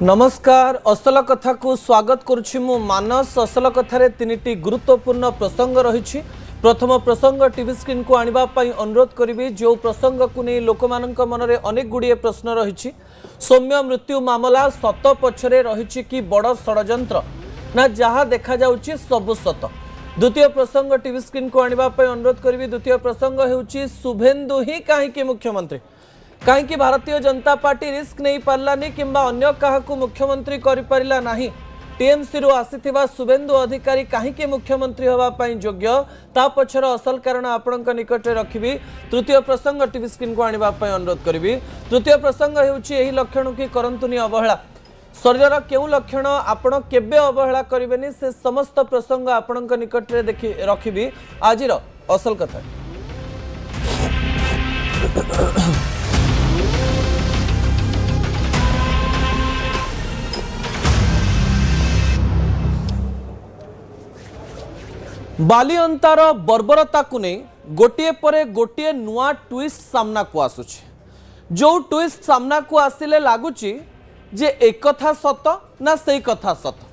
नमस्कार असल कथा को स्वागत करुछि मु मानस। असल कथारे तीनिटी गुरुत्वपूर्ण प्रसंग रही। प्रथम प्रसंग टीवी स्क्रीन को आनिबा पई अनुरोध करिबी। जो प्रसंग को नहीं लोकमानक मनरे अनेक गुड़िए प्रश्न रही। सौम्य मृत्यु मामला सत पछरे रही कि बड़ षडयंत्र ना जहाँ देखा जाउछि सबु सत। द्वितीय प्रसंग टीवी स्क्रीन को आनिबा पई अनुरोध करिबी। द्वितीय प्रसंग हेउछि शुभेन्दु ही काहेकि मुख्यमंत्री, कहीं भारतीय जनता पार्टी रिस्क नहीं पार्लानी किंबा अन्य काहाकू मुख्यमंत्री करि परिला नाही। टीएमसी रु आसीथिबा शुभेन्दु अधिकारी कहीं मुख्यमंत्री हवा पाई योग्य ता पछर असल कारण आपणक निकट रखिबी। तृतीय प्रसंग टीवी स्क्रीन को आनिबा पई अनुरोध करिबी। तृतीय प्रसंग हेउछि एही लक्षण की करंतुनी अवहेला। शरीर केउ लक्षण आपण केबे अवहेला करिवेनी से समस्त प्रसंग आपणक निकट रे देखि रखिबी। आजिर असल कथा बालिअंतार बर्बरता को नहीं गोटे परे गोटे नुआ ट्विस्ट सामना को आसुची। जो ट्विस्ट सामना को आसिले लगुची जे एक कथा सत ना सही कथा सत।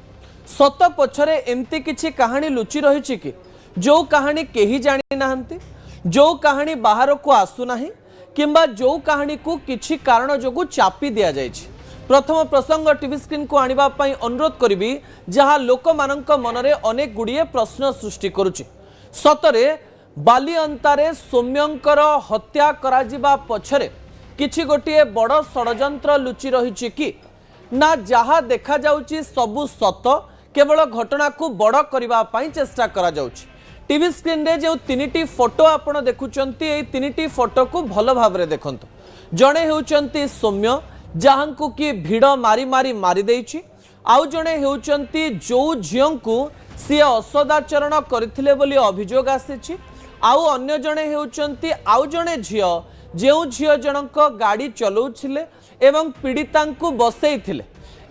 सत पछरे एमती किछि कहानी लुचि रही कि जो कहानी केही जानी नाहंती, जो कहानी बाहर को आसु नाही किंबा जो कहानी को किछि कारण जोगु चापी दिया जायछि। प्रथम प्रसंग टीवी स्क्रीन को आनिबा पई अनुरोध करिबी जहाँ लोक मानक मनरे अनेक गुड़िए प्रश्न सृष्टि करुछि। सतरे बालिअंतारे सौम्यंकर हत्या कराजिबा पछरे किछि गोटिए बड़ षडयंत्र लुचि रहिछि कि ना जहाँ देखा जाउछि सबु सत, केवल घटना को बड़ करबा पई चेष्टा करा जाउछि। टीवी स्क्रीन रे जो तीनिटी फोटो आपण देखुचंती ए तीनिटी फोटो को भल भाबरे देखंतु। जणे हेउचंती सौम्य जहाँ को कि भिड़ मारी मारी मारी देइछि। आउ जणे हेउचंती जो झियों को सी असदाचरण करथिले बोली अभियोग आसीछि। आउ अन्य जणे हेउचंती आउ जणे झियो जेउ झियो जनक गाड़ी चलाउथिले एवं पीड़िता को बसैथिले।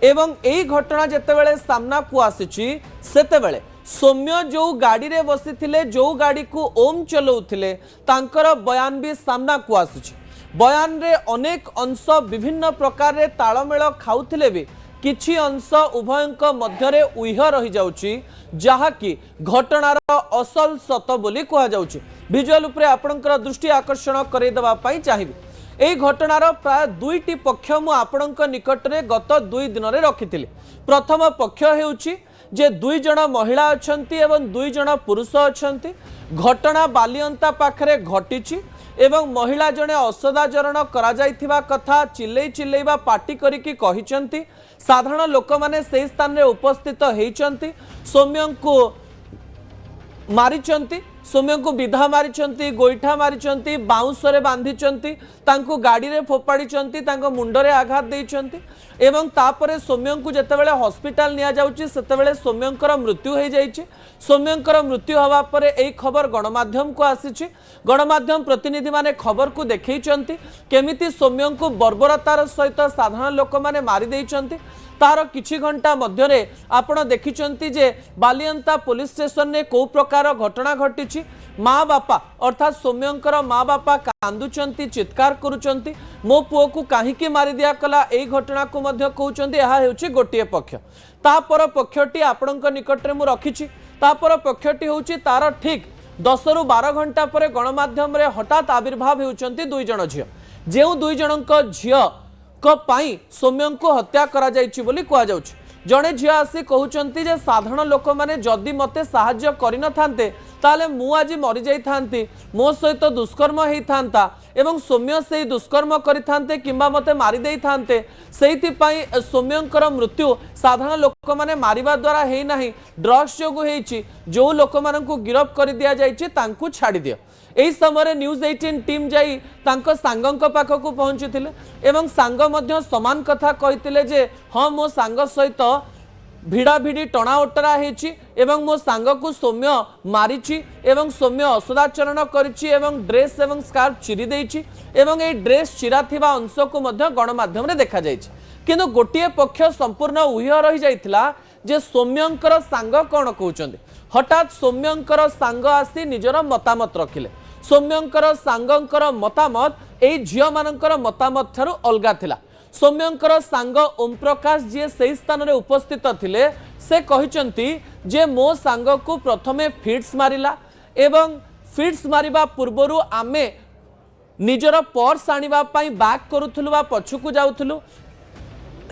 एवं एई घटना जेतेबेले सामना को आसीछि सेतेबेले सौम्य जो गाड़ी रे बसिथिले, जो गाड़ी को ओम चलाउथिले तांकर बयान भी सामना को आसीछि। बयान रे अनेक अंश विभिन्न प्रकार रे तालमेल खाउथिले भी किछि अंश उभयंक मध्यरे उइह रही जाउछि जहा कि घटनार असल सत बोली कहा जाउछि। विजुअल उपरे आपणकर दृष्टि आकर्षण करे दबा पई चाहिबी। एई घटनार प्राय दुईटी पक्ष मु आपणक निकट रे गत 2 दिन रे रखिथिले। प्रथम पक्ष हेउछि जे 2 जण महिला अछंती एवं 2 जण पुरुष अछंती। घटना बालिअंता पाखरे घटिछि एवं महिला जने असदाचरण करा जाइथिबा कथा चिल्लै चिल्लैबा पार्टी करिकि कहिचंती। साधारण लोक माने सेही स्थान रे उपस्थित हेइचंती। सौम्य को मारिचंती, सौम्य को विधा मारिचंती, गोईठा मारिचंती, बाउंसरे बांधिचंती, तांको गाड़ी रे फोपाड़ीचंती, तांको मुंडरे आघात देइचंती। एवं तापरे सौम्य को जेतेबेले हॉस्पिटल निया जाउची सेतेबेले सौम्यंकर मृत्यु हो जाइछि। सौम्यंकर मृत्यु हवा परे एई खबर गणमाध्यम को आसीछि। गणमाध्यम प्रतिनिधि माने खबर को देखैचंती केमिति सौम्य को बर्बरतार सहित साधारण लोक माने मारी देइचंती। तार किछि घंटा मध्यरे आपण देखिचंती जे बालिअंता पुलिस स्टेशन ने को प्रकार घटना घटिछि। माँ बापा अर्थात सौम्यंकर माँ बापा कांदुचंती, चित्कार करुचंती, मो पुओ को काहीकि मारी दिया कला। एई घटना को मध्य कहउचंती एहा हेउछि गोटिए पक्ष। तापर पक्षटी आपणक निकट रे मु रखिछि। तापर पक्षटी होउछि तार ठीक 10 रु 12 घंटा पर गणमाध्यम रे हठात आविर्भाव हेउचंती 2 जण झियो। जेउ 2 जनक झियो को पाई सौम्य को हत्या करा जाइछि बोली कहा जाउछि। जणे झियो आसी कहउचंती जे साधारण लोक माने जदि मते सहाय्य करि न थांते ताले मु आज मरि जाई थांती, मो सहित दुष्कर्म हेई थांता एवं सौम्य सेही दुष्कर्म करि थांते किंबा मते मारि देई थांते। सेहिति पई सौम्यंकर मृत्यु साधारण लोक माने मारिबा द्वारा हेई नाही, ड्रग्स जोगु हेइछि। जो लोक मानकु गिरफ करि दिया जाइछि तांकु छाडी दियो। एही समय न्यूज 18 टीम जाई तांको सांगंक पाखकु पहुंचीथिले एवं सांग मध्य समान कथा कहिथिले जे हां मो सांग सहित भिड़ा भिड़ी टणा ओटरा हेछि एवं मो सांग को सौम्य मारिछि एवं सौम्य असदाचरण करिछि एवं ड्रेस एवं स्कार्फ चिरी देइछि एवं ए ड्रेस चिरा थिबा अंश को मध्य गणमाध्यम रे देखा जाइछि। किंतु गोटिए पक्ष संपूर्ण उहिय रही जाइथिला जे सौम्यंकर सांग कोन कहउचंदी। हठात सौम्यंकर सांग आसी निजर मतामत रखिले। सौम्यंकर सांगंकर मतामत एई झियो मानकर मतामत ठारू अलगा थिला। सौम्यंकर सांग ओम प्रकाश जी से स्थान में उपस्थित थिले से कहिसंती जे मो सांग को प्रथमे फिट्स मारिला एवं फिट्स मारिबा पूर्वरु आमे निजर पर्स आनिबा पई बैक करूथुलु बा पछुकु जाउथुलु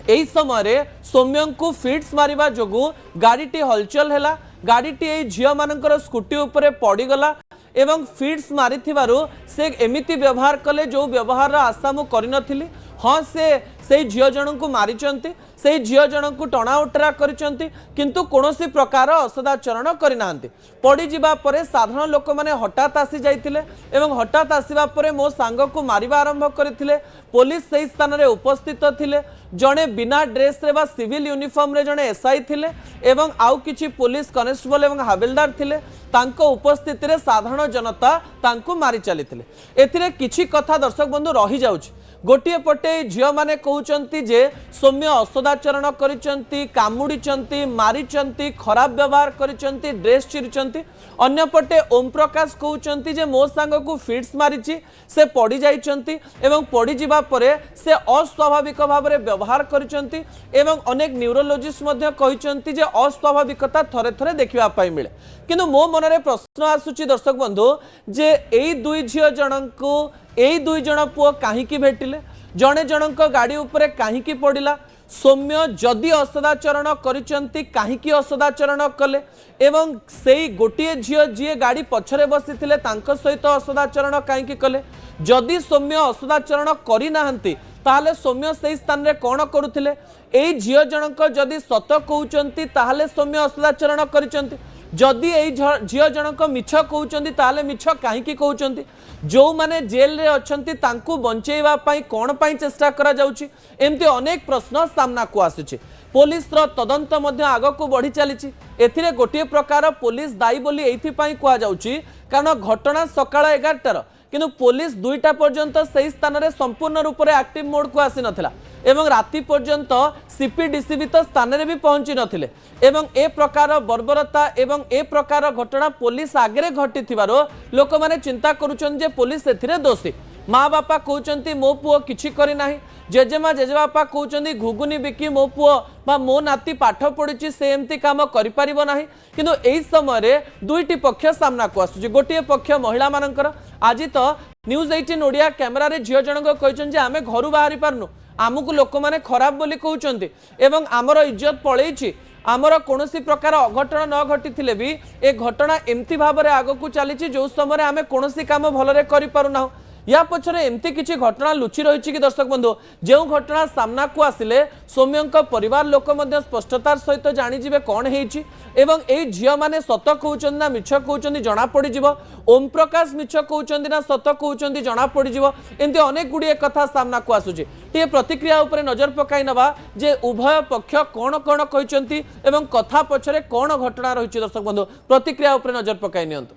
एई समय सौम्य को फिट्स मारिबा जोगु गाड़ीटी हलचल हैला गाड़ीटी एई झियो मानकर स्कूटी उपरे पड़ीगला एवं फिट्स मारिथिबारु से एमिति व्यवहार कले जो व्यवहार आशा मु करिनथिली हाँ से झियो जन को मारिचंती से झियो जन को टणा उटरा करिचंती किंतु कोनोसी प्रकार असदाचरण करिनांती पड़ी जिबा परे साधारण लोक माने हठात आसी जाइथिले एवं हठात आसीबा परे मो सांग को मारिबा आरंभ करथिले पुलिस से स्थान रे उपस्थित थिले जणे बिना ड्रेस रे बा सिविल यूनिफॉर्म रे जणे एसआई थिले एवं आउ किछि पुलिस कनेस्टेबल एवं हविलदार थिले तांको उपस्थिति रे साधारण जनता तांको मारि चलिथिले एथिरे किछि कथा दर्शक बंधु रही जाउछि गोटे पटे झियो माने कहउचंती जे सौम्य असदाचरण करिचंती कामुडीचंती मारिचंती खराब व्यवहार करिचंती ड्रेस चिरिचंती अन्य पटे ओम प्रकाश कहउचंती जे मो सांग को फिट्स मारिची से पड़ी जाइचंती एवं पड़ी जिबा परे से अस्वाभाविक भाव में व्यवहार करिचंती एवं अनेक न्यूरोलॉजिस्ट मध्य कहिचंती जे अस्वाभाविकता थरे थरे देखिबा पाई मिले किंतु मो मनरे प्रश्न आसुची दर्शक बंधु जे एई दुई झियो जनको एई दुई जन पुओ काहींकी भेटिले जणे जनक गाड़ी उपरे काहींकी पड़िला सौम्य जदि असदाचरण करिचंती काहींकी असदाचरण कले एवं सेई गोटिए झियो जी गाड़ी पछरे बसिथिले तांको सहित असदाचरण काहींकी कले जदि सौम्य असदाचरण करि नाहंती ताहले सौम्य सेई स्थान रे कोन करूथिले एई झियो जनक जदि सत कहउचंती ताहले सौम्य असदाचरण करिचंती जदि एई झियो जनक मिछ कहउचंती ताहले मिछ काहींकी कहउचंती जो माने जेल रे अछंती तांकू बंचेइबा पई कोन पई चेष्टा करा जाउची एमती अनेक प्रश्न सामना को आसुची पुलिस रो तदंत मध्य आग को बढ़ी चलीची एथिरे गोटे प्रकार पुलिस दायी बोली एथि पई कुआ जाउची कारण घटना सकाळ 11टार किंतु पुलिस 2टा पर्यंत सही स्थान रे संपूर्ण रूप से एक्टिव मोड को आसी नथिला एवं राति पर्यंत सीपीडीसीबी तो स्थान रे भी पहुंची नथिले एवं ए प्रकार बर्बरता एवं ए प्रकार घटना पुलिस आगे घटी लोक माने चिंता करुछन जे पुलिस एथिरे दोषी माँ बापा कहउचंती मो पुओ किछि करि नाही जेजेमा जेजेबापा कहउचंती घुगुनी बिकी मो पुओ बा मो नाती पाठ पढिछि से एमती काम करि परिबो नाही किंतु एई समय रे दुईटी पक्ष सामना को आसुछि गोटिए पक्ष महिला मानकर आज तो न्यूज 18 ओडिया कैमरा रे झियो जनक कहउचन जे आमे घरु बाहरी पारनु आमको लोक माने खराब बोली कहउचंती एवं आमर इज्जत पळेछि आमर कोनोसी प्रकार अघटन न घटी भी ए घटना एमती भाव में आग को चली जो समय आम कोनोसी काम भलरे करि पारुना या पछरे एमती किछि घटना लुचि रही कि दर्शक बंधु जो घटना सामना को आसिले सौम्यंक परिवार लोक मध्य स्पष्टतार सहित जानिजिबे कौन हेछि एवं ए झियो माने सत कहउचंदी ना मिछ कहउचंदी जणा पड़ी जिवो ओम प्रकाश मिछ कहउचंदी ना सत कहउचंदी जणा पड़ी जिवो एमती अनेक गुडिए कथा सामना को आसुछि टे प्रतिक्रिया उपरे नजर पकाई नबा जे उभय पक्ष कोन कोन कहउचंती एवं कथा पछरे कोन घटना रहिछि दर्शक बंधु प्रतिक्रिया उपरे नजर पकाई नियंतु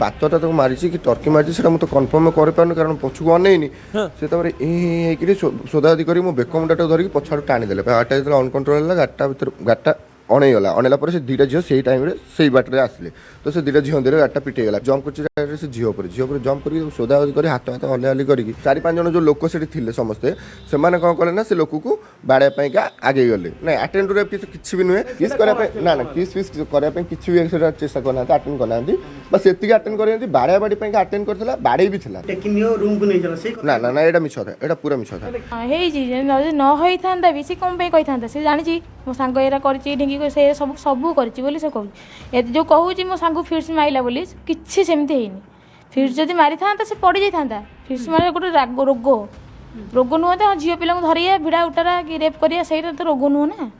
बातटा तो मारी कि टर्की मारी से तो कन्फर्म कर कारण पछुक अनेनी से सोदादी कर बेकमुटा धरिक पछाड़ टाणीदे गाटा जो अनकंट्रोल गाटा अणेगला अणेला पर से दुईटा झील से टाइम से बाटर आसिले तो से दुईटा झील दे गाटा पिटेगला जम्प कर झील पर जम्प कर सोदादी कर हाथ हाथ हलिया करके 4-5 जन जो लोक से समस्ते से कौन कले ना से लोक को बाड़ाई आगे गले ना आटेड किसी भी नुहे किस ना ना किस फिस करने किसी भी चेषा करना आटेड करना बस से आटेड कर बाड़ा बाड़ी आटेड कर बाड़े भी था ना ना ना यहाँ मिछ था यहाँ पूरा मिछ था न होता भी सी कौन कही से जानी मो सांग एरा कर से सब सब कर जो कहूँ मो सांग फिट्स माइला बोली किसी सेमती है फिट्स जब मारी था से पड़ जाता फिट्स मारे गोटे रोग नुह तो झील पिला धरिया भिड़ा उटारा कि रेप करिया से तो रोग नुह ना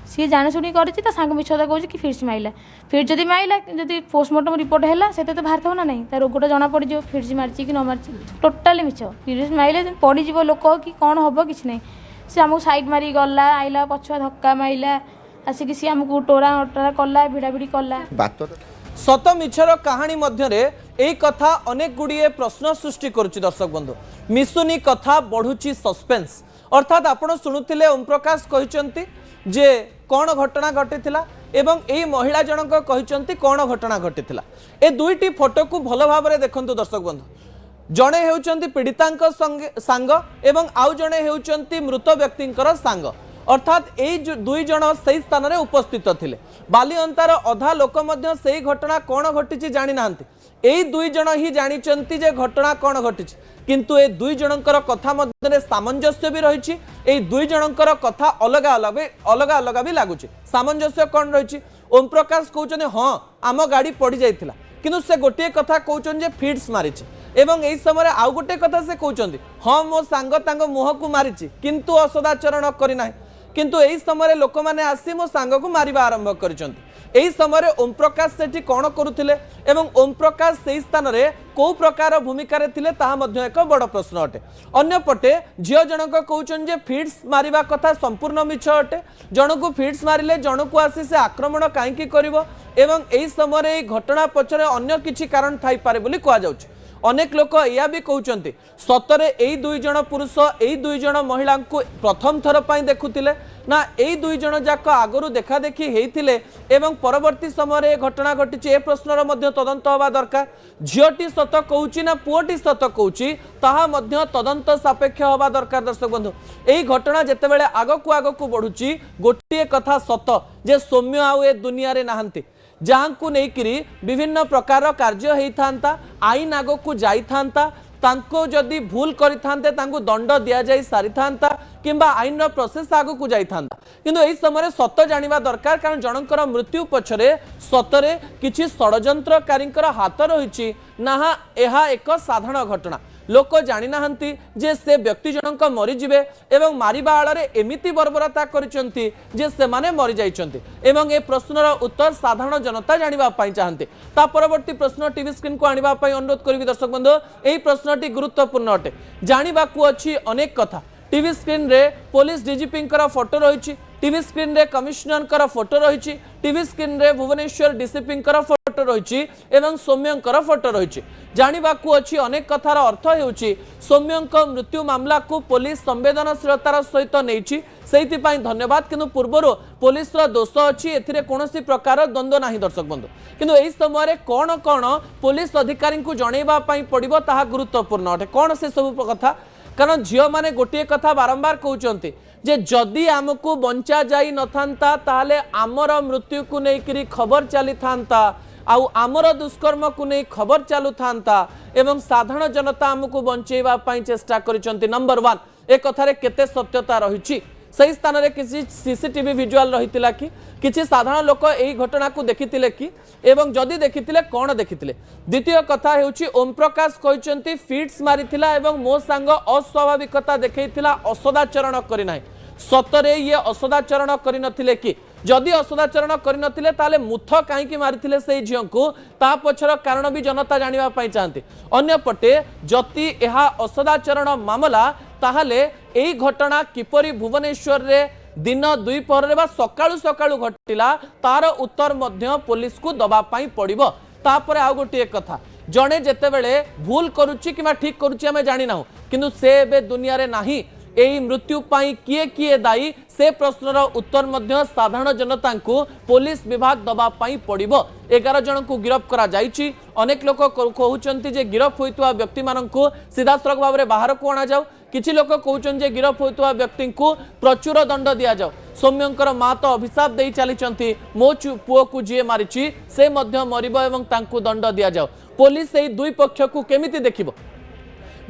सी जाने शुणी कर सांग मिछता कहूँ कि फिट्स माइला फिट्स जब माइला जब पोस्टमार्टम रिपोर्ट है से तो बाहर था ना नहीं तार रोगटा जना पड़ फिट्स मारी कि न मारी टोटाली मिछ फिट्स माइले पड़ज लोक कि कौन हम कि ना सी आमको साइड मारी गला आइला पछुआ धक्का माइला आसिक सी आमको टोरा अटरा कला भिड़ाभिड़ी कला सत मिछर कहानी मध्यरे एई कथा अनेक गुड़िए प्रश्न सृष्टि करुछि दर्शक बंधु मिसुनी कथा बढ़ुछि सस्पेंस अर्थात आपण शुणुथिले ओम प्रकाश कहिसंती जे कौन घटना घटिथिला एवं एई महिला जनक कहिसंती कौन घटना घटिथिला ए दुईटी फोटो को भल भाव में देखंतु दर्शक बंधु जड़े होउचंती पीड़ितांक सांग एवं आउ जड़े होउचंती मृत व्यक्तिंकर सांग अर्थात यही दुई जन से स्थान में उपस्थित थिले बालिअंतार अधा लोक मध्य से घटना कौन घटी जानी नांती यही दुई जन ही जानिचंती जे घटना कौन घटी किंतु ए दुई जनकर कथा मध्य सामंजस्य भी रही ए दुई जनकर कथा अलग अलग भी लगुच सामंजस्य कौन रही ओम प्रकाश कहते हाँ आम गाड़ी पड़ जाइथिला किंतु से गोटे कथा कहउछन जे फिट्स मारिछि एवं एई समय आउ गोटे कथा से कहउछन हाँ मो सांग तांग मुह को मारिछि किंतु असदाचरण करि नाही किंतु एई समय लोक माने आसी मो सांग को मारिबा आरंभ करिसंती एई समय ओम प्रकाश सेठी कोन करुथिले एवं ओम प्रकाश सेई स्थान रे को प्रकार भूमिका रे थिले ताहा मध्य एक बड़ प्रश्न अटे अन्य पटे झियो जनक कहउछन जे फिट्स मारिबा कथा संपूर्ण मिछ अटे जनकु फिट्स मारिले जनकु आसी से आक्रमण काहेकि करिवो एवं एई समय घटना पछरे अन्य किछि कारण थाई पारे बोली कहा जाउछि अनेक लोक या भी कहते सतरे यही दुई जन पुरुष यही दुई जन महिला को प्रथम थर पर देखुले ना यही दुई जन जाक आगु देखा देखी होते एवं परवर्ती समय घटना घटी ए प्रश्नर तदंत हवा दरकार झीटी सत कहूँ ना पुओटी सत कहूँ तदंत सापेक्ष हवा दरकार दर्शक बंधु यही घटना जितेबाला आगक बढ़ुची गोटे कथा सत जे सौम्य आउ ए दुनिया रे नाहंती जहाँ को लेकिरी विभिन्न प्रकार कार्य होता आईन आग को जाता जदि भूल करते दंड दि जा सारी था किंबा आईन प्रोसेस आग को जाता किंतु यही समय सत जानिबा दरकार कारण जनकर मृत्यु पछरे सतरे किछि षड्यंत्रकारी हाथ रही ना यह एक साधारण घटना लोक जानी नाहंती जे से व्यक्ति जनक मरीजिबे एवं मारिबा आଳରେ एमिति बर्बरता करिसंती जे से माने मरि जाइसंती एवं ए प्रश्नर उत्तर साधारण जनता जानिबा पाई चाहंती ता परवर्ती प्रश्न टीवी स्क्रीन को आनिबा पाई अनुरोध करिवि दर्शक बंधु एही प्रश्नटी गुरुत्वपूर्ण अटे जानिबा को अछि अनेक कथा टीवी स्क्रीन रे पुलिस डीजीपी फोटो रही टीवी स्क्रीन रे कमिश्नर फोटो रही टीवी स्क्रीन रे भुवनेश्वर डीसीपी फोटो रही एवं सौम्यंकर फोटो रही जानिबाकू अच्छी अनेक कथार अर्थ होउची सौम्यंक मृत्यु मामला को पुलिस संवेदनशीलतार सहित नहीं से धन्यवाद किंतु पूर्वर पुलिस दोष अच्छी एथिरे कोनोसी प्रकार द्वंद्व नहीं दर्शक बंधु किंतु एही समय कौन कौन पुलिस अधिकारी को जनइबा पई पड़िबो ताहा गुरुत्वपूर्ण अटे कौन से सब कथा कारण झील मैंने गोटे कथा बारंबार कहते जे जदि आमको बंचा जाई नथांता ताले आमर मृत्यु को लेकिरी खबर चली था आउ आमर दुष्कर्म को नहीं खबर चलू था एवं साधारण जनता आमको बंचेवा चेष्टा करिसंती नंबर 1 ए कथारे केते सत्यता रही सही स्थान में किसी सीसीटीवी विजुआल रही कि किसी साधारण लोक यही घटना को देखी कि एवं जदि देखी कौन देखी द्वितीय कथा होउची ओम प्रकाश कहते फिट्स मारिथिला एवं मो सांग अस्वाभाविकता देखैथिला असदाचरण करिनाई सतरे ये असदाचरण करिनथिले कि जदि असदाचरण करिनथिले ताले मुथ काईकि मारिथिले से झियो को ता पछर कारण भी जनता जानिबा पाई चाहते अन्य पटे जति एहा असदाचरण मामला ताहले एही घटना किपरि भुवनेश्वर रे दिन 2 पहर बा सकाळु सकाळु घटिला तार उत्तर मध्य पुलिस को दबा पाई पड़िबो तापरे आ गोटे कथा जणे जेतेबेले भूल करूची किमा ठीक करूची हमें जानि नाहु किंतु से बे दुनिया रे नाही एही मृत्यु पाई किए किए दायी से प्रश्नर उत्तर मध्य साधारण जनता को पुलिस विभाग दबा पाई पड़िबो 11 जन को गिरफ्त करा जाइछि अनेक लोक कहउचंती जे गिरफ्त होइतवा व्यक्ति मान को सीधा सड़क भाव में बाहर को आना जाऊ किछि लोक कहउचन जे गिरफ्त होइतवा व्यक्ति को प्रचुर दंड दिया जाऊ सौम्यंकर मां तो अभिशाप देई चलीचंती मो पुओ को जे मारिछि से मध्य मरिबो एवं तांकु दंड दिया जाऊ पुलिस एही दुई पक्ष को केमिति देखिबो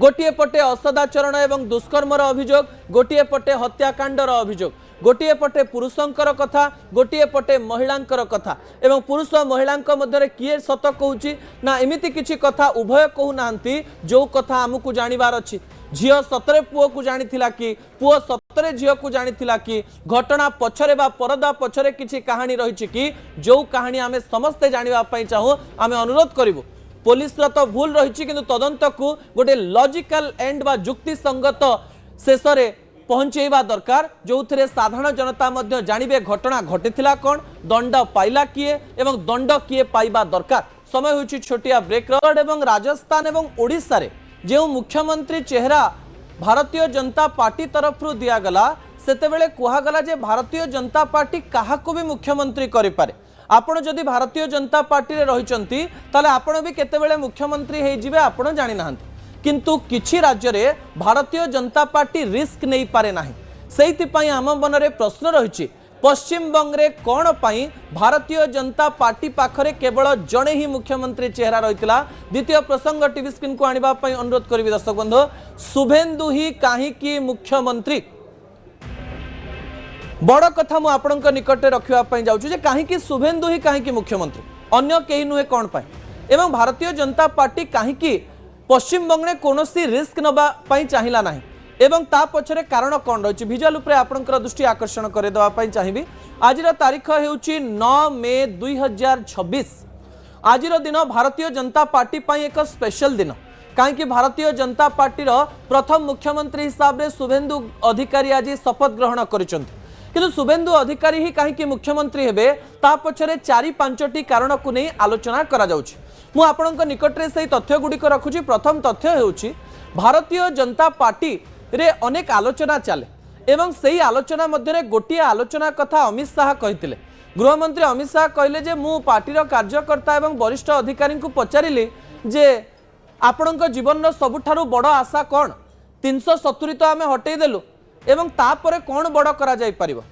गोटे पटे असदाचरण एवं दुष्कर्मर अभियोग गोटे पटे हत्याकांडर अभियोग गोटे पटे पुरुषंकर कथा गोटे पटे महिलांकर कथा एवं पुरुष महिलांक मध्य किए सत कहूची ना एमिति किछि कथा उभय कहू नांती जो कथा आमको जानिबार अछि झियो सतरे पुओ को जानिथिला कि पुओ सतरे झियो को जानिथिला कि घटना पछरे बा परदा पछरे किछि कहानी रहिछि कि जो कहानी आमे समस्ते जानिबा पई चाहू आमे अनुरोध करिवु पुलिस तो भूल रही किंतु तदंत को गोटे लॉजिकल एंड बा युक्ति संगत शेष रे पहुंचेबा दरकार जो थे साधारण जनता मध्य जानिबे घटना घटिथिला कौन दंड पाइला किए एवं दंड किए पाइबा दरकार समय होछि छोटिया ब्रेक एवं राजस्थान एवं ओडिशा रे जो मुख्यमंत्री चेहरा भारतीय जनता पार्टी तरफ दिगला सेतेबेले कुहागला जे भारतीय जनता पार्टी काहाको भी मुख्यमंत्री करि पारे आपण जदि भारतीय जनता पार्टी रे रहिचंती ताले आपण भी केतेबेले मुख्यमंत्री हे जिवे आपण जानि नाहंती किंतु किछि राज्य रे भारतीय जनता पार्टी रिस्क नहीं पारे नाही सेइथिपाई आम मनरे प्रश्न रही पश्चिम बंगरे कौन पाई भारतीय जनता पार्टी पाखरे केवल जड़े ही मुख्यमंत्री चेहरा रही द्वितीय प्रसंग टीवी स्क्रीन को आनिबा पई अनुरोध करी दर्शक बंधु शुभेन्दु ही कहीं मुख्यमंत्री बड़ कथा मु आपणक निकटे रखा जाऊँ कहीं शुभेन्दु ही कहीं मुख्यमंत्री अन्य कहीं नुहे कौन पाए एवं भारतीय जनता पार्टी कहीं पश्चिम बंगले कौन रिस्क नवाई चाहिला ना एवं ता पछरे कारण कौन रही भिजुआल उपरे आपणकर दृष्टि आकर्षण करदेवाई चाहिए आज तारीख होउची 9 मे 2026 आज दिन भारतीय जनता पार्टी एक स्पेशल दिन कहीं भारतीय जनता पार्टी प्रथम मुख्यमंत्री हिसाब से शुभेन्दु अधिकारी आज शपथ ग्रहण करिसेंति किंतु शुभेन्दु अधिकारी ही कहीं मुख्यमंत्री हेबे ता पछरे 4-5टी कारण को नहीं आलोचना करा जाउछि मु आपणक निकटरे से तथ्य गुड़िक रखुछि प्रथम तथ्य हेउछि भारतीय जनता पार्टी रे अनेक आलोचना चले एवं सही आलोचना मध्य गोटे आलोचना कथा अमित शाह कहिथिले गृहमंत्री अमित शाह कहले जे मु पार्टीर कार्यकर्ता एवं वरिष्ठ अधिकारी को पचारिली जे आपणक जीवन सबुठारु बड़ आशा कौन 370 तो आमे हटेई देलु एवं तापर कौन बड़ करा जाई परिबो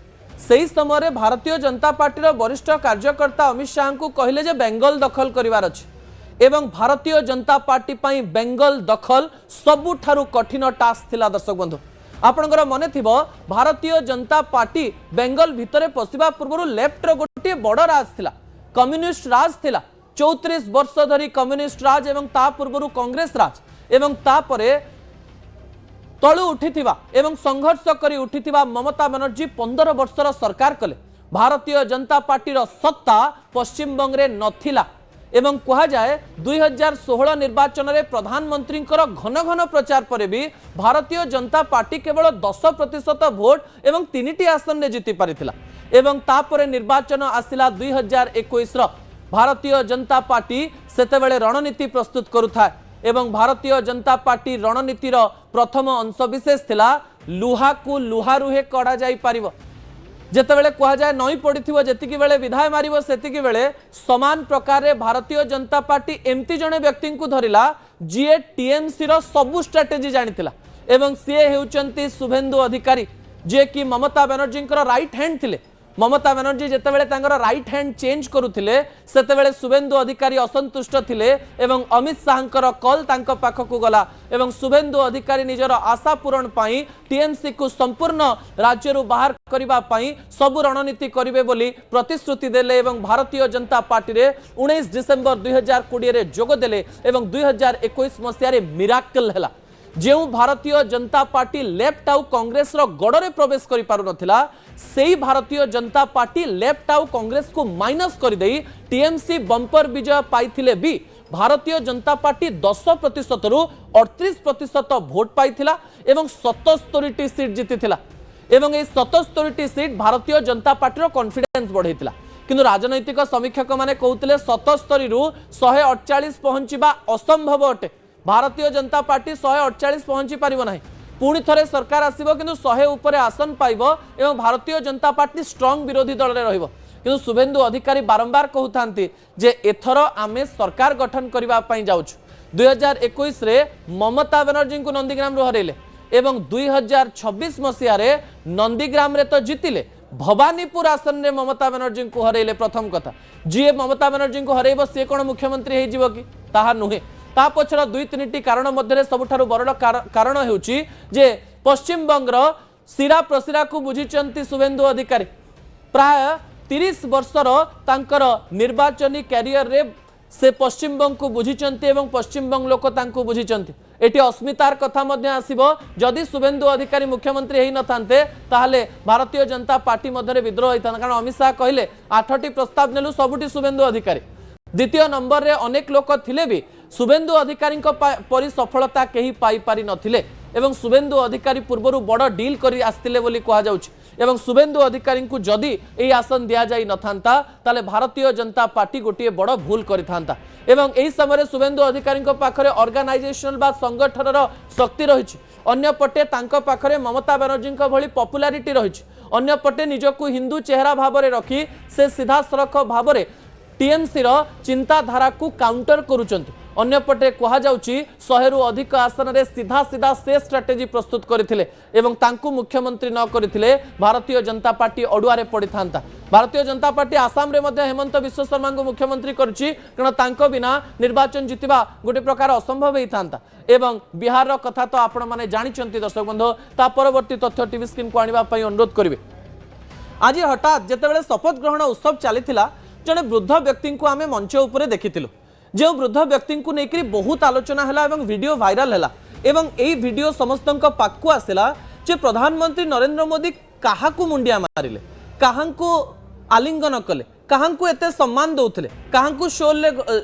सही समय भारतीय जनता पार्टीर वरिष्ठ कार्यकर्ता अमित शाह को कहले जे बेंगल दखल करिवार अछि एवं भारतीय जनता पार्टी पाई बेंगल दखल सबुठारु कठिन टास्क थिला दर्शक बंधु आपणकर मने थिबो भारतीय जनता पार्टी बेंगल भितरे पसिबा पूर्व लेफ्ट रो गोटे बड़ राज थिला कम्युनिस्ट राज थिला 34 वर्ष धरी कम्युनिस्ट राज एवं ता पूर्व कांग्रेस राज एवं तापरे तळु उठिथिबा एवं संघर्ष करी उठिथिबा ममता बनर्जी 15 वर्षर सरकार कले भारतीय जनता पार्टी रो सत्ता पश्चिम बंगरे नथिला एवं कहा जाए 2016 निर्वाचन में प्रधानमंत्री घन घन प्रचार पर भी भारतीय जनता पार्टी केवल 10% भोट एवं 3टी आसन में जीति पारिथिला एवं तापर निर्वाचन आसिला 2021 भारतीय जनता पार्टी सेतेबेले रणनीति प्रस्तुत करुथा एवं भारतीय जनता पार्टी रणनीतिर प्रथम अंशविशेष थिला लुहा को लुहा रुहे कड़ा जाई पारिबो जेतेबेले कहा जाए नई पड़िथिबो जेतिकी बेले विधाय मारिबो सेतिकी बेले समान प्रकार रे भारतीय जनता पार्टी एमती जने व्यक्ति को धरिला जीए टीएमसी रो सबु स्ट्रेटेजी जानिथिला एवं सीए हेउचंती शुभेन्दु अधिकारी जे कि ममता बनर्जी राइट हैंड थिले ममता बनर्जी जेतेबेले तांगर राइट हैंड चेंज करुथिले सेतेबेले शुभेन्दु अधिकारी असंतुष्ट थिले एवं अमित शाहंकर कॉल तांको पाखकु गला एवं शुभेन्दु अधिकारी निजर आशा पूरण पाई टीएमसी को संपूर्ण राज्यरु बाहर करिबा पाई सब रणनीति करिवे बोली प्रतिश्रुति देले एवं भारतीय जनता पार्टी रे 19 डिसेंबर 2020 रे जोग देले एवं 2021 मसिया रे मिराकल हला जो भारतीय जनता पार्टी लेफ्ट आउ कांग्रेस रो गड़े प्रवेश करि पारु नथिला सेही भारतीय जनता पार्टी लेफ्ट आउ कांग्रेस को माइनस कर देई टीएमसी बंपर विजय पाइथिले भी भारतीय जनता पार्टी 10% रु 38% भोट पाइथिला एवं 77टी सीट जीतिथिला एवं ए 77टी सीट भारतीय जनता पार्टी रो कॉन्फिडेंस बढ़ेइथिला किंतु राजनैतिक समीक्षक माने कहउतिले 77 रु 148 पहुंचीबा असंभव अटे भारतीय जनता पार्टी 148 पहुंची पारिबो नाही पुणी थरे सरकार आसीबो किंतु 100 ऊपर आसन पाइबो एवं भारतीय जनता पार्टी स्ट्रांग विरोधी दल रे रहिबो किंतु शुभेन्दु अधिकारी बारंबार कहउथांती जे एथर आमे सरकार गठन करबा पई जाउछु 2021 रे ममता बनर्जी को नंदीग्राम रो हरेले एवं 2026 मसिया रे नंदीग्राम रे तो जीतिले भवानीपुर आसन रे ममता बनर्जी को हरेले प्रथम कथा जी ममता बनर्जी को हरेबो से कोन मुख्यमंत्री हे जीवो कि ताहा नुहे ता पछर 2-3टी कारण मध्य सबुठारु बड़ कारण हेउची जे पश्चिम बंगर सिरा प्रसिरा को बुझिचंती शुभेन्दु अधिकारी प्राय 30 वर्षर तांकर निर्वाचनी कैरियर रे से पश्चिम बंग को बुझिचंती एवं पश्चिम बंग लोक तांको बुझिचंती एटी अस्मितार कथा मध्य आसीबो जदि शुभेन्दु अधिकारी मुख्यमंत्री हेई नथांते ताहले भारतीय जनता पार्टी मध्य विद्रोह होइता कारण अमित शाह कहले 8टी प्रस्ताव नेलु सबुटी शुभेन्दु अधिकारी द्वितीय नंबर रे अनेक लोक थिले भी शुभेन्दु अधिकारी परि सफलता कहीं पाई पारि नथिले एवं शुभेन्दु अधिकारी पूर्व बड़ डील करी आस्तिले बोली कहा जाउछि एवं शुभेन्दु अधिकारी को जदि एई आसन दिया जाई नथांता ताले भारतीय जनता पार्टी गोटे बड़ भूल करिथांता एवं एई समय शुभेन्दु अधिकारी पाखरे ऑर्गेनाइजेशनल बा संगठनर शक्ति रहिछि अन्य पटे तांको पाखरे ममता बनर्जी भली पॉपुलारिटी रहिछि अन्य पटे निजको हिंदू चेहरा भाबरे रखी से सीधा सड़क भाबरे टीएमसी रो चिंताधारा को काउंटर करूचंती अन्यपटे कहुच्छी 100 रु अधिक आसन में सीधा सीधा से स्ट्राटेजी प्रस्तुत करते एवं तांकु मुख्यमंत्री न करथिले भारतीय जनता पार्टी अडुआरे पड़ी था। भारतीय जनता पार्टी आसाम रे मध्य हेमंत विश्व शर्मा को मुख्यमंत्री करुच्ची कारण तांको बिना निर्वाचन जितिबा गोटे प्रकार असंभव होता एवं बिहार कथा तो आपण माने जानिचंती दर्शक बंधु ता परवर्ती तथ्य टीवी स्क्रीन को आनिबा पई अनुरोध करिवे। आज हठात जेतेबेले शपथ ग्रहण उत्सव चलीथिला जड़े वृद्ध व्यक्ति को आम मंच उपर देखिथिलु जो वृद्ध व्यक्ति को लेकर बहुत आलोचना है एवं वीडियो वायरल है एवं यही वीडियो समस्त पाखु आसला जे प्रधानमंत्री नरेंद्र मोदी क्या मुंडिया मारिले क्या आलिंगन कले क्या एते सम्मान दौले क्या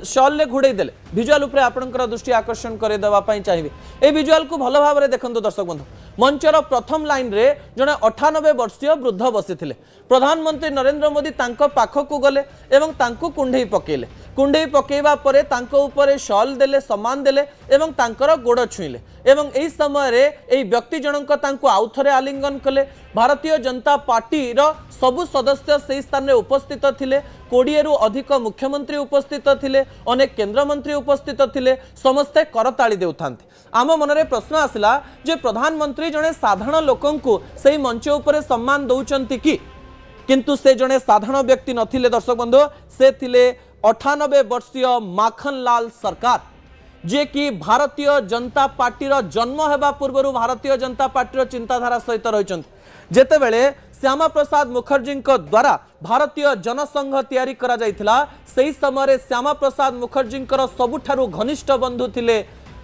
शॉल घोड़े देले विजुअल उपरे आपनकर दृष्टि आकर्षण करे देवा पई चाहिए। ए विजुअल को भल भाव में देखंतु दर्शक बंधु मंचर प्रथम लाइन रे जने 98 वर्षीय वृद्ध बसिथिले प्रधानमंत्री नरेंद्र मोदी तांको पाखकु गले एवं तांको कुंडई पकेले कुंडई पकेबा परे तांको ऊपर शॉल देले सम्मान देले एवं तांकर गोड़ छुईले एवं एही समय रे एही व्यक्ति जनक तांको आउथरे आलिंगन कले। भारतीय जनता पार्टी रो सबु सदस्य से स्थान रे उपस्थित थिले 20 रु अधिक मुख्यमंत्री उपस्थित थिले अनेक केंद्र मंत्री उपस्थित थिले समस्ते करताली देउथांते। आम मनरे प्रश्न आसिला जे प्रधानमंत्री जने साधारण लोकंकु सेही मंच ऊपर सम्मान दउचंती कि किंतु से जने साधारण व्यक्ति नथिले दर्शक बंधु से थिले 98 वर्षीय माखनलाल सरकार जे कि भारतीय जनता पार्टी जन्म हेबा पूर्व भारतीय जनता पार्टी चिंताधारा सहित रही जेतेबेले श्यामा प्रसाद मुखर्जी द्वारा भारतीय जनसंघ तैयारी करा जायथिला सेही समय श्यामा प्रसाद मुखर्जी सबुठारु घनिष्ठ बंधु थिले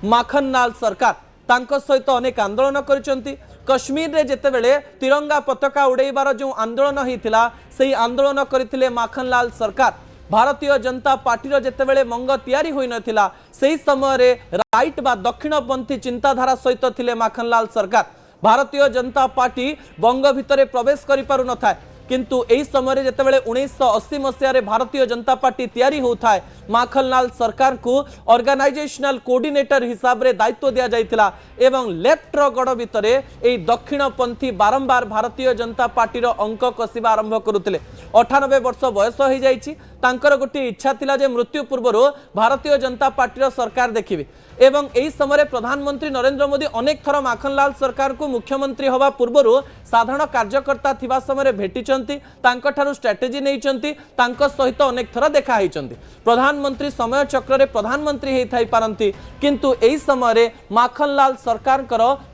माखनलाल सरकार तांको सहित अनेक आंदोलन करिसंती। कश्मीर रे जेतेबेले तिरंगा पताका उड़ेबार जो आंदोलन होइथिला सेही आंदोलन करथिले माखनलाल सरकार। भारतीय जनता पार्टी जेतेबेले मंग तैयारी होई नथिला सेही समय रे राइट बा दक्षिणपंथी चिंताधारा सहित थिले माखनलाल सरकार। भारतीय जनता पार्टी बंग भितरे प्रवेश करि पारु नथाय किंतु एही समय जेतेबेले 1980 मसिया भारतीय जनता पार्टी तैयारी होउथाय माखनलाल सरकार को ऑर्गेनाइजेशनल कोऑर्डिनेटर हिसाब रे दायित्व दिया जायतिला एवं लेफ्ट रो गड़ भितरे एही दक्षिणपंथी बारंबार भारतीय जनता पार्टी रो अंक कसिबा आरंभ करुतिले। 98 वर्ष बयस हो जाइछि तांकर गोटे इच्छा थिला जे मृत्यु पूर्व भारतीय जनता पार्टी रो सरकार देखिबे एवं एही समय प्रधानमंत्री नरेंद्र मोदी अनेक थर माखनलाल सरकार को मुख्यमंत्री हवा पूर्व साधारण कार्यकर्ता थिबा समय भेटिचंती तांको ठारू स्ट्रेटेजी नैचंती तांको सहित अनेक थर देखा हैचंती। प्रधानमंत्री समय चक्र रे प्रधानमंत्री हेई थाई पारंती किंतु एही समय माखनलाल सरकार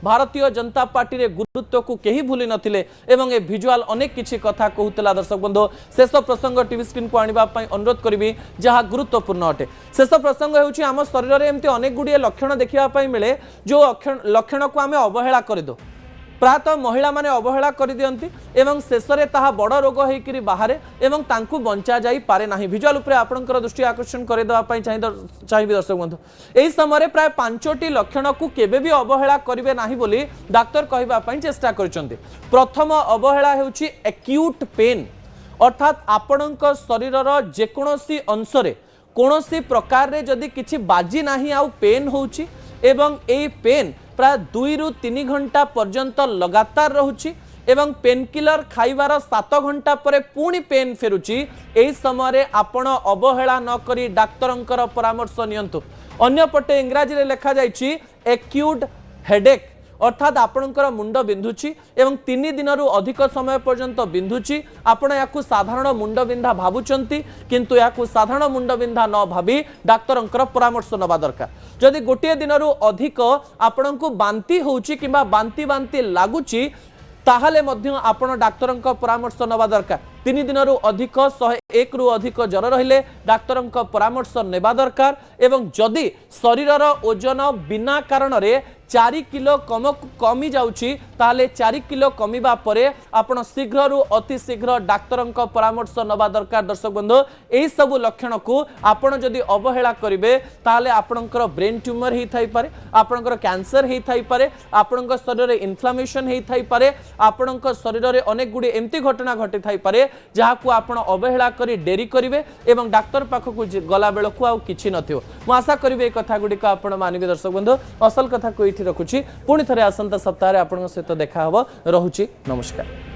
भारतीय जनता पार्टी रे गुरुत्व को केही भूली नथिले एवं ए विजुअल अनेक किछि कथा कहूतला। दर्शक बंधु शेष प्रसंग टीवी स्क्रीन को आनिबा पई अनुरोध करिवि जहा गुरुत्वपूर्ण अटे। शेष प्रसंग हेउछि आम शरीर रे एमती अनेक गुडी लक्षण देखा मिले जो लक्षण को आम अवहेला करदो प्रायतः महिला माने अवहेला कर दियंती एवं शेष में ताहा बड़ रोग होकर बाहर एवं तांकु बंचा जाई पारे नाही। विजुअल उपरे आपनकर दृष्टि आकर्षण कर देवा पई चाहिए दर्शक बंधु एही समय प्राय 5टी लक्षण को केबे भी अवहेला करिवे नाही बोली डाक्टर कहबा पई चेष्टा करचंती। प्रथम अवहेला हेउची एक्यूट पेन अर्थात आपणक शरीरर जेकोसी अंशरे कोनोसी प्रकार रे जदि किछि बाजी नाही आउ पेन होउची एवं ए पेन प्राय 2 रु 3 घंटा पर्यंत लगातार रहुची एवं पेन किलर खाइबार 7 घंटा परे पुणी पेन फेरुची एही समय आपण अवहेला न करी डाक्तरंकर परामर्श नियंतु। अन्य पटे इंग्राजी रे लिखा जायछि एक्यूट हेडेक अर्थात आपणकर मुंड बिंधुची एवं 3 दिन अधिक समय पर्यंत बिंधुची आपण याकु साधारण मुंड बिंधा भाबुचंती किंतु याकु साधारण मुंड बिंधा न भाबी डाक्तरंकर परामर्श नबा दरकार। जदि गोटे दिन अधिक आपणको बांती होउची किबा बांती बांती लागुची ताहाले मध्य आपण डाक्तरंक परामर्श नबा दरकार। 3 दिन अधिक 101 रु अधिक ज्वर रहिले डाक्तरंक परामर्श नेबा दरकार एवं जदि शरीरर ओजन बिना कारण रे 4 किलो कमी जाउची ताले 4 किलो कमिबा परे आपण शीघ्र रु अति शीघ्र डाक्तरंक परामर्श नबा दरकार। दर्शक बंधु एही सब लक्षण को आपण जदि अवहेला करिवे ताले आपणकर ब्रेन ट्यूमर हेई थाई पारे आपणकर कैंसर हेई थाई पारे आपणकर शरीर रे इन्फ्लेमेशन हेई थाई पारे आपणकर शरीर रे अनेक गुडी एम्ति घटना घटी थाई पारे जहा को आपण अवहेला करी डेरी करिवे एवं डाक्टर पाखकु गला बेलकु आ किछि नथियो। मु आशा करिवे ए कथा गुडी का आपण मानिबे। दर्शक बंधु असल कथा को इथि रखुछि पुणी थरे आसंता सप्ताह रे आपण सहित देखा हबो। रहुछि नमस्कार।